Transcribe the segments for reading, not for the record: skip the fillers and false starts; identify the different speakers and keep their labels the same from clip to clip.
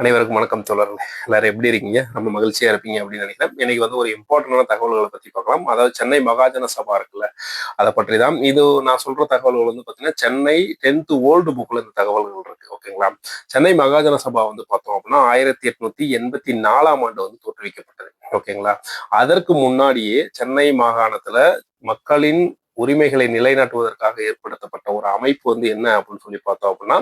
Speaker 1: அனைவருக்கும் வணக்கம் தோழர்களே. எல்லாரும் எப்படி இருக்கீங்க? ரொம்ப மகிழ்ச்சியா இருப்பீங்க அப்படின்னு நினைக்கிறேன். இன்னைக்கு ஒரு இம்பார்ட்டன்டான தகவல்களை பத்தி பார்க்கலாம். அதாவது சென்னை மகாஜன சபா இருக்குல்ல, அதை பற்றி தான். இது நான் சொல்ற தகவல்கள் பார்த்தீங்கன்னா சென்னை 10th ஓல்டு புக்ல இந்த தகவல்கள் இருக்கு. ஓகேங்களா? சென்னை மகாஜன சபா பார்த்தோம் அப்படின்னா 1884ஆம் ஆண்டு தோற்றுவிக்கப்பட்டது. ஓகேங்களா? அதற்கு முன்னாடியே சென்னை மாகாணத்துல மக்களின் உரிமைகளை நிலைநாட்டுவதற்காக ஏற்படுத்தப்பட்ட ஒரு அமைப்பு என்ன அப்படின்னு சொல்லி பார்த்தோம் அப்படின்னா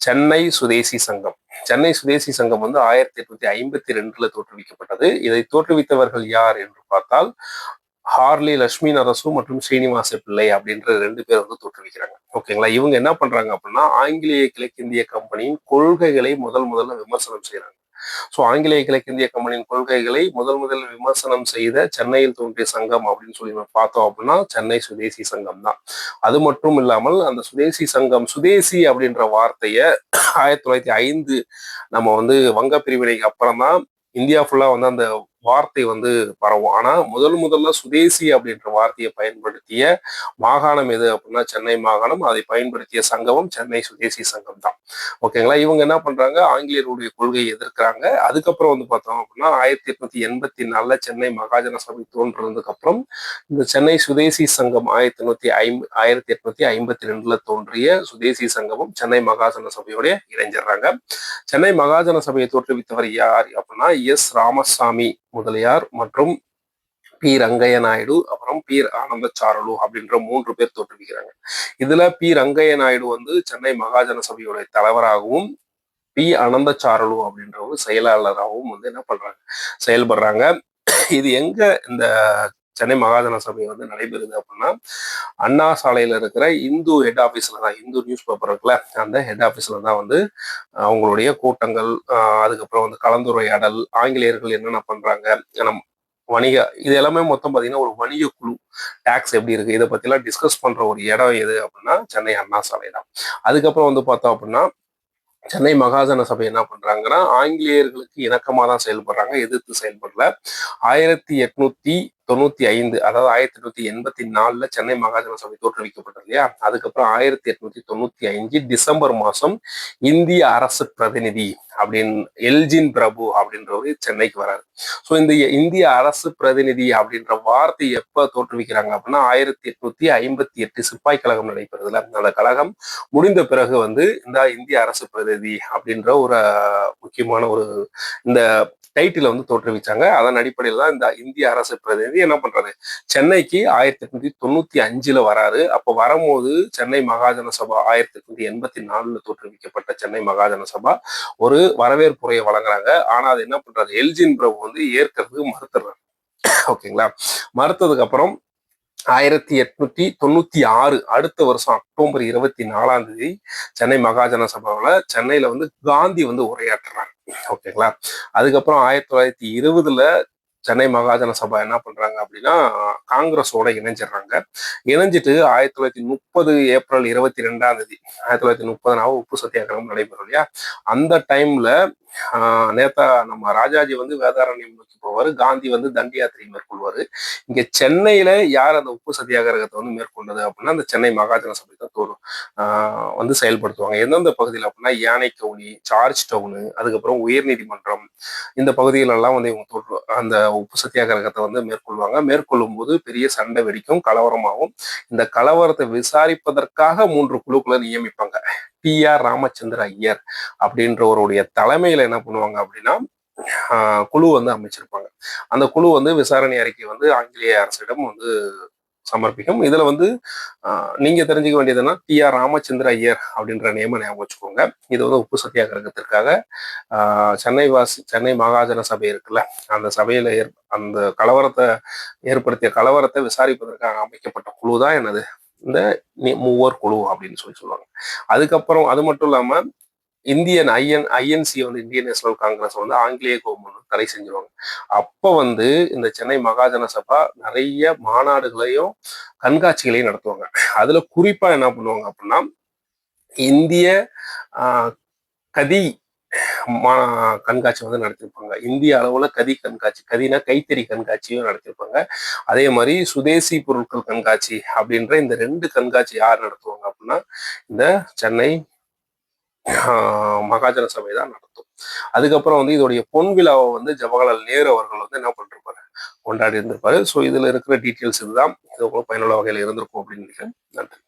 Speaker 1: சென்னை சுதேசி சங்கம். சென்னை சுதேசி சங்கம் 1852 தோற்றுவிக்கப்பட்டது. இதை தோற்றுவித்தவர்கள் யார் என்று பார்த்தால் ஹார்லி லட்சுமி நரசு மற்றும் ஸ்ரீனிவாச பிள்ளை அப்படின்ற 2 பேர் தோற்றுவிக்கிறாங்க. ஓகேங்களா? இவங்க என்ன பண்றாங்க அப்படின்னா ஆங்கிலேய கிழக்கிந்திய கம்பெனியின் கொள்கைகளை முதல்ல விமர்சனம் செய்யறாங்க. ஸோ ஆங்கிலேய கிழக்கிந்திய கம்பெனியின் கொள்கைகளை முதல் விமர்சனம் செய்த சென்னையில் தோன்றிய சங்கம் அப்படின்னு சொல்லி பார்த்தோம் அப்படின்னா சென்னை சுதேசி சங்கம் தான். அது மட்டும் இல்லாமல் அந்த சுதேசி சங்கம், சுதேசி அப்படின்ற வார்த்தைய 1905 நம்ம வங்க பிரிவினைக்கு அப்புறம் தான் இந்தியா ஃபுல்லா அந்த வார்த்தை பரவும். ஆனா முதல்ல சுதேசி அப்படின்ற வார்த்தையை பயன்படுத்திய மாகாணம் எது அப்படின்னா சென்னை மாகாணம். அதை பயன்படுத்திய சங்கமும் சென்னை சுதேசி சங்கம் தான். ஓகேங்களா? இவங்க என்ன பண்றாங்க, ஆங்கிலேயருடைய கொள்கையை எதிர்க்கிறாங்க. அதுக்கப்புறம் பார்த்தோம் அப்படின்னா 1884 சென்னை மகாஜன சபை தோன்றதுக்கு அப்புறம் இந்த சென்னை சுதேசி சங்கம் 1852 தோன்றிய சுதேசி சங்கமும் சென்னை மகாஜன சபையோட இணைஞ்சிடுறாங்க. சென்னை மகாஜன சபையை தோற்றுவித்தவர் யார் அப்படின்னா எஸ் ராமசாமி முதலியார் மற்றும் பி ரங்கைய நாயுடு அப்புறம் பி ஆனந்த சாருலு அப்படின்ற 3 பேர் தோற்றுவிக்கிறாங்க. இதுல பி ரங்கைய நாயுடு சென்னை மகாஜன சபையோட தலைவராகவும் பி அனந்த சாருலு அப்படின்ற ஒரு செயலாளராகவும் என்ன பண்றாங்க, செயல்படுறாங்க. இது எங்க இந்த சென்னை மகாஜன சபை நடைபெறுது அப்படின்னா அண்ணா சாலையில இருக்கிற இந்து ஹெட் ஆபீஸ்ல தான், இந்து நியூஸ் பேப்பர் இருக்குல்ல, அந்த ஹெட் ஆபீஸ்ல தான் அவங்களுடைய கூட்டங்கள், அதுக்கப்புறம் கலந்துரையாடல், ஆங்கிலேயர்கள் என்னென்ன பண்றாங்க, வணிக இது எல்லாமே மொத்தம் பார்த்தீங்கன்னா ஒரு வணிக குழு, டாக்ஸ் எப்படி இருக்கு, இதை பத்திலாம் டிஸ்கஸ் பண்ற ஒரு இடம் எது அப்படின்னா சென்னை அண்ணா சாலை தான். அதுக்கப்புறம் பார்த்தோம் அப்படின்னா சென்னை மகாஜன சபை என்ன பண்றாங்கன்னா ஆங்கிலேயர்களுக்கு இணக்கமா தான் செயல்படுறாங்க, எதிர்த்து செயல்படல. 1895 அதாவது 1884 சென்னை மகாஜன சபை தோற்றுவிக்கப்பட்டது இல்லையா? அதுக்கப்புறம் 1895 டிசம்பர் மாசம் இந்திய அரசு பிரதிநிதி அப்படின்னு எல்ஜின் பிரபு அப்படின்றவர் சென்னைக்கு வராரு. ஸோ இந்த இந்திய அரசு பிரதிநிதி அப்படின்ற வார்த்தை எப்ப தோற்றுவிக்கிறாங்க அப்படின்னா 1858 சிப்பாய் கழகம் நடைபெறுதுல, அந்த கழகம் முடிந்த பிறகு இந்த இந்திய அரசு பிரதிநிதி அப்படின்ற ஒரு முக்கியமான ஒரு இந்த டைட்டில தோற்றுவிச்சாங்க. அதன் அடிப்படையில் தான் இந்த இந்திய அரசு பிரதிநிதி என்ன பண்றாரு, சென்னைக்கு 1895 வராரு. அப்போ வரும்போது சென்னை மகாஜன சபா 1884 தோற்றுவிக்கப்பட்ட சென்னை மகாஜன சபா ஒரு வரவேற்புரையை வழங்குறாங்க. ஆனா அது என்ன பண்றாரு, எல்ஜின் பிரபு ஏற்கிறதுக்கு மறுத்துறாரு. ஓகேங்களா? மறுத்ததுக்கு அப்புறம் 1896 அடுத்த வருஷம் அக்டோபர் 24 சென்னை மகாஜன சபாவில் சென்னையில காந்தி உரையாற்றுறாங்க. ஓகேங்களா? அதுக்கப்புறம் 1920 சென்னை மகாஜன சபா என்ன பண்றாங்க அப்படின்னா காங்கிரஸோட இணைஞ்சிடுறாங்க. இணைஞ்சிட்டு 1930 ஏப்ரல் 22 1930 உப்பு சத்தியாகிரகம் நடைபெறும் இல்லையா? அந்த டைம்ல நேதா நம்ம ராஜாஜி வேதாரண்யம் நோக்கி போவாரு, காந்தி தண்டி யாத்திரை மேற்கொள்வாரு. இங்க சென்னையில யார் அந்த உப்பு சத்தியாகிரகத்தை மேற்கொண்டது அப்படின்னா அந்த சென்னை மகாஜன சபை தான் செயல்படுத்துவாங்க. எந்தெந்த பகுதியில் அப்படின்னா யானைக்கவுனி, சார்ஜ் டவுனு, அதுக்கப்புறம் உயர்நீதிமன்றம், இந்த பகுதிகள் எல்லாம் இவங்க அந்த உப்பு சத்தியாகிரகத்தை மேற்கொள்வாங்க. மேற்கொள்ளும் போது பெரிய சண்டை வெடிக்கும், கலவரமாகும். இந்த கலவரத்தை விசாரிப்பதற்காக 3 குழுக்களை நியமிப்பாங்க. டி.ஆர். ராமச்சந்திர ஐயர் அப்படின்றவருடைய தலைமையில என்ன பண்ணுவாங்க அப்படின்னா குழு அமைச்சிருப்பாங்க. அந்த குழு விசாரணை அறிக்கை ஆங்கிலேய அரசிடம் சமர்ப்பிக்கும். இதுல நீங்க தெரிஞ்சுக்க வேண்டியதுன்னா டி.ஆர். ராமச்சந்திர ஐயர் அப்படின்ற நியமனம் ஞாபகம் வச்சுக்கோங்க. இது உப்பு சத்தியாகிரகத்திற்காக சென்னை மகாஜன சபை இருக்குல்ல, அந்த சபையில அந்த ஏற்படுத்திய கலவரத்தை விசாரிப்பதற்காக அமைக்கப்பட்ட குழு தான் இந்த மூவர் குழு அப்படின்னு சொல்லுவாங்க. அதுக்கப்புறம் அது மட்டும் இல்லாம ஐஎன்சி இந்தியன் நேஷனல் காங்கிரஸ் ஆங்கிலேய கவர்மெண்ட் தடை செஞ்சிருவாங்க. அப்ப இந்த சென்னை மகாஜன சபா நிறைய மாநாடுகளையும் கண்காட்சிகளையும் நடத்துவாங்க. அதுல குறிப்பா என்ன பண்ணுவாங்க அப்படின்னா இந்திய கதி கண்காட்சி நடத்திருப்பாங்க. இந்திய அளவுல கதினா கைத்தறி கண்காட்சியும் நடத்திருப்பாங்க. அதே மாதிரி சுதேசி பொருட்கள் கண்காட்சி அப்படின்ற இந்த 2 கண்காட்சி யார் நடத்துவாங்க அப்படின்னா இந்த சென்னை மகாஜன சபை தான் நடத்தும். அதுக்கப்புறம் வந்து இதோடைய பொன் விழாவை வந்து ஜவஹர்லால் நேரு அவர்கள் வந்து என்ன பண்ணிருப்பாரு, கொண்டாடி இருந்திருப்பாரு. ஸோ இதுல இருக்கிற டீட்டெயில்ஸ் இதுதான். இது உங்களுக்கு பயனுள்ள வகையில் இருந்திருக்கும் அப்படின்னு நினைக்கிறேன். நன்றி.